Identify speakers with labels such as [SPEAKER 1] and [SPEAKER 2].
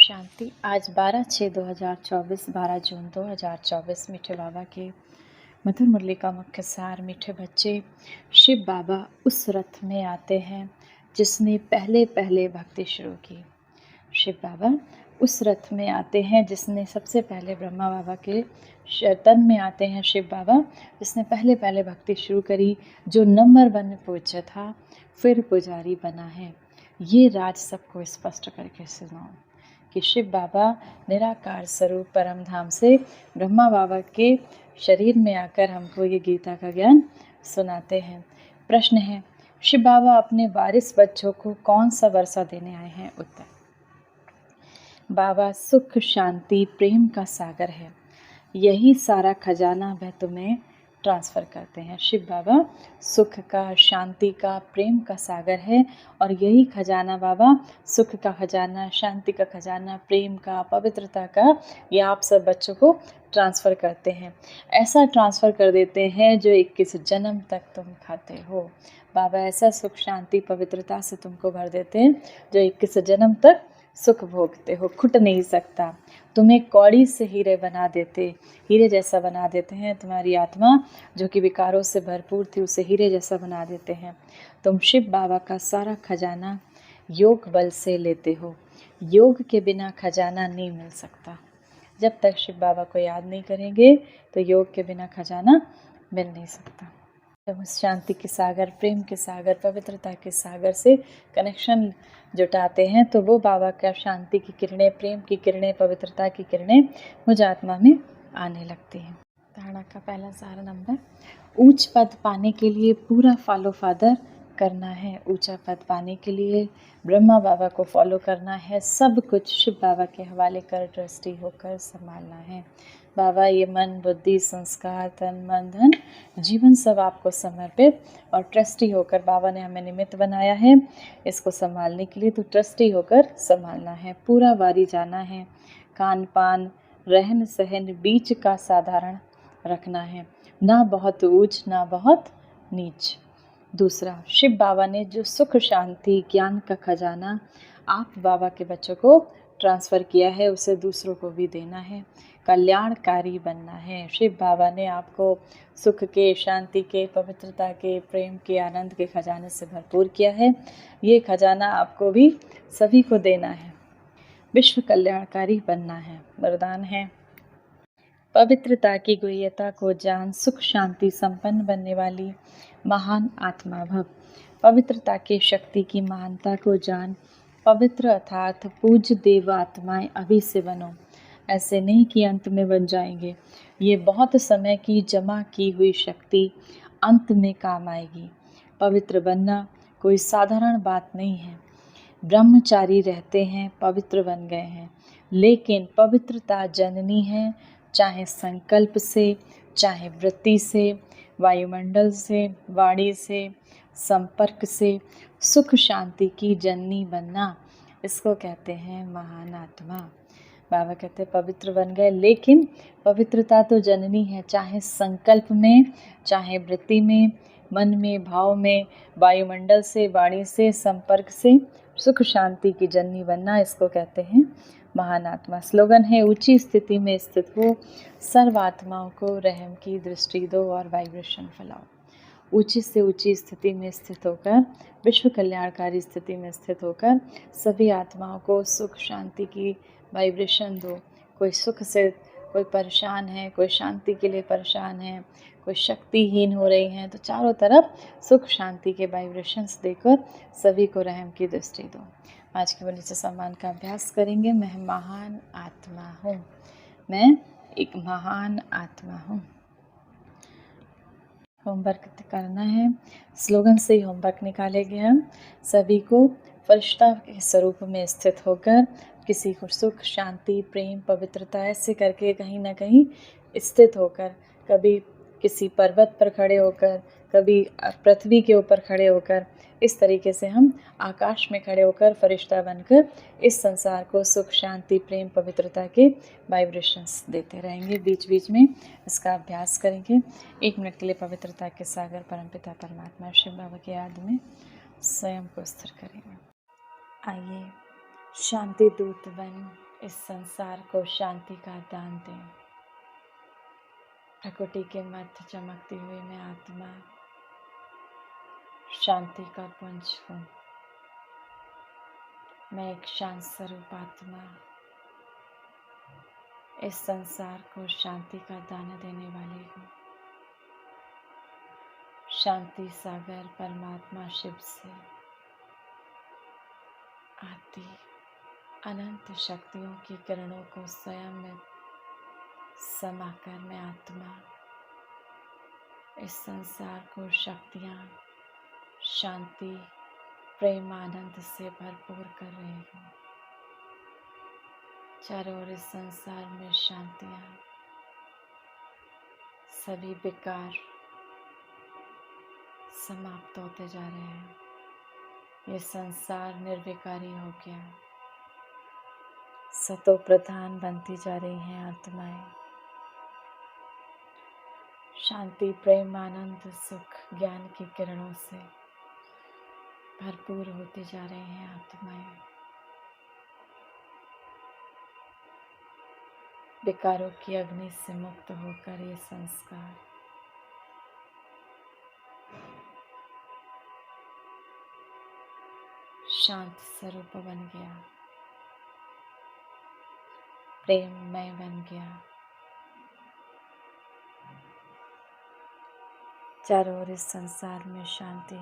[SPEAKER 1] शांति। आज 12/6/2024 12 जून 2024 मीठे बाबा के मधुर मुरली का मुख्य सार। मीठे बच्चे, शिव बाबा उस रथ में आते हैं जिसने पहले पहले भक्ति शुरू की। शिव बाबा उस रथ में आते हैं जिसने सबसे पहले ब्रह्मा बाबा के तन में आते हैं। शिव बाबा जिसने पहले पहले भक्ति शुरू करी, जो नंबर 1 पूज्य था, फिर पुजारी बना है। ये राज सबको स्पष्ट करके सुनाओ कि शिव बाबा निराकार स्वरूप परम धाम से ब्रह्मा बाबा के शरीर में आकर हमको ये गीता का ज्ञान सुनाते हैं। प्रश्न है, शिव बाबा अपने वारिस बच्चों को कौन सा वर्षा देने आए हैं? उत्तर, बाबा सुख, शांति, प्रेम का सागर है। यही सारा खजाना वह तुम्हें ट्रांसफ़र करते हैं। शिव बाबा सुख का, शांति का, प्रेम का सागर है और यही खजाना बाबा सुख का खजाना, शांति का खजाना, प्रेम का, पवित्रता का, ये आप सब बच्चों को ट्रांसफ़र करते हैं। ऐसा ट्रांसफ़र कर देते हैं जो 21 जन्म तक तुम खाते हो। बाबा ऐसा सुख, शांति, पवित्रता से तुमको भर देते हैं जो 21 जन्म तक सुख भोगते हो, खुट नहीं सकता। तुम्हें कौड़ी से हीरे बना देते, हीरे जैसा बना देते हैं। तुम्हारी आत्मा जो कि विकारों से भरपूर थी, उसे हीरे जैसा बना देते हैं। तुम शिव बाबा का सारा खजाना योग बल से लेते हो। योग के बिना खजाना नहीं मिल सकता। जब तक शिव बाबा को याद नहीं करेंगे तो योग के बिना खजाना मिल नहीं सकता। जब उस शांति के सागर, प्रेम के सागर, पवित्रता के सागर से कनेक्शन जुटाते हैं तो वो बाबा का शांति की किरणें, प्रेम की किरणें, पवित्रता की किरणें मुझ आत्मा में आने लगती हैं। धारणा का पहला सारा नंबर, ऊंच पद पाने के लिए पूरा फॉलो फादर करना है। ऊंचा पद पाने के लिए ब्रह्मा बाबा को फॉलो करना है। सब कुछ शिव बाबा के हवाले कर ट्रस्टी होकर संभालना है। बाबा ये मन, बुद्धि, संस्कार, तन, मन, धन, जीवन सब आपको समर्पित और ट्रस्टी होकर बाबा ने हमें निमित्त बनाया है इसको संभालने के लिए, तो ट्रस्टी होकर संभालना है। पूरा बारी जाना है। खान पान, रहन सहन बीच का साधारण रखना है, ना बहुत ऊंच ना बहुत नीच। दूसरा, शिव बाबा ने जो सुख, शांति, ज्ञान का खजाना आप बाबा के बच्चों को ट्रांसफ़र किया है उसे दूसरों को भी देना है। कल्याणकारी बनना है। शिव बाबा ने आपको सुख के, शांति के, पवित्रता के, प्रेम के, आनंद के खजाने से भरपूर किया है। ये खजाना आपको भी सभी को देना है। विश्व कल्याणकारी बनना है। वरदान है, पवित्रता की गुह्यता को जान, सुख शांति संपन्न बनने वाली महान आत्मा भव। पवित्रता की शक्ति की महानता को जान, पवित्र अर्थात पूज्य देव आत्माएं अभी से बनो। ऐसे नहीं कि अंत में बन जाएंगे। ये बहुत समय की जमा की हुई शक्ति अंत में काम आएगी। पवित्र बनना कोई साधारण बात नहीं है। ब्रह्मचारी रहते हैं, पवित्र बन गए हैं, लेकिन पवित्रता जननी है। चाहे संकल्प से, चाहे वृत्ति से, वायुमंडल से, वाणी से, संपर्क से, सुख शांति की जननी बनना, इसको कहते हैं महान आत्मा। बाबा कहते हैं पवित्र बन गए, लेकिन पवित्रता तो जननी है। चाहे संकल्प में, चाहे वृत्ति में, मन में, भाव में, वायुमंडल से, वाणी से, संपर्क से सुख शांति की जननी बनना, इसको कहते हैं महान आत्मा। स्लोगन है, ऊंची स्थिति में स्थित हो, सर्व आत्माओं को रहम की दृष्टि दो और वाइब्रेशन फैलाओ। ऊंची से ऊंची स्थिति में स्थित होकर, विश्व कल्याणकारी स्थिति में स्थित होकर सभी आत्माओं को सुख शांति की वाइब्रेशन दो। कोई सुख से कोई परेशान है, कोई शांति के लिए परेशान है, कोई शक्तिहीन हो रही हैं, तो चारों तरफ सुख शांति के वाइब्रेशंस देकर सभी को रहम की दृष्टि दो। आज के बलिष्ठ सम्मान का अभ्यास करेंगे। मैं महान आत्मा हूँ, मैं एक महान आत्मा हूँ। होमवर्क करना है। स्लोगन से ही होमवर्क निकालेंगे हम। सभी को फरिश्ता के स्वरूप में स्थित होकर, किसी को सुख, शांति, प्रेम, पवित्रता ऐसे करके कहीं ना कहीं स्थित होकर, कभी किसी पर्वत पर खड़े होकर, कभी पृथ्वी के ऊपर खड़े होकर, इस तरीके से हम आकाश में खड़े होकर फरिश्ता बनकर इस संसार को सुख, शांति, प्रेम, पवित्रता के वाइब्रेशंस देते रहेंगे। बीच बीच में इसका अभ्यास करेंगे। 1 मिनट के लिए पवित्रता के सागर परमपिता परमात्मा शिव बाबा की याद में स्वयं को स्थिर करेंगे। आइए, शांति दूत बन इस संसार को शांति का दान दें। प्रकृति के मध्य चमकती हुई मैं आत्मा शांति का पुंज हूँ। मैं एक शांत स्वरूप आत्मा इस संसार को शांति का दान देने वाली हूँ। शांति सागर परमात्मा शिव से आती अनंत शक्तियों की किरणों को स्वयं में समाकर मैं आत्मा इस संसार को शक्तियाँ शांति प्रेम आनंद से भरपूर कर रही हूँ। चारों ओर इस संसार में शांतियाँ, सभी विकार समाप्त होते जा रहे हैं। ये संसार निर्विकारी हो गया। सतो प्रधान बनती जा रही हैं आत्माएं। शांति प्रेम आनंद सुख ज्ञान की किरणों से भरपूर होती जा रही हैं आत्माएं। विकारों की अग्नि से मुक्त होकर ये संस्कार शांत स्वरूप बन गया, प्रेममय बन गया। चारों ओर इस संसार में शांति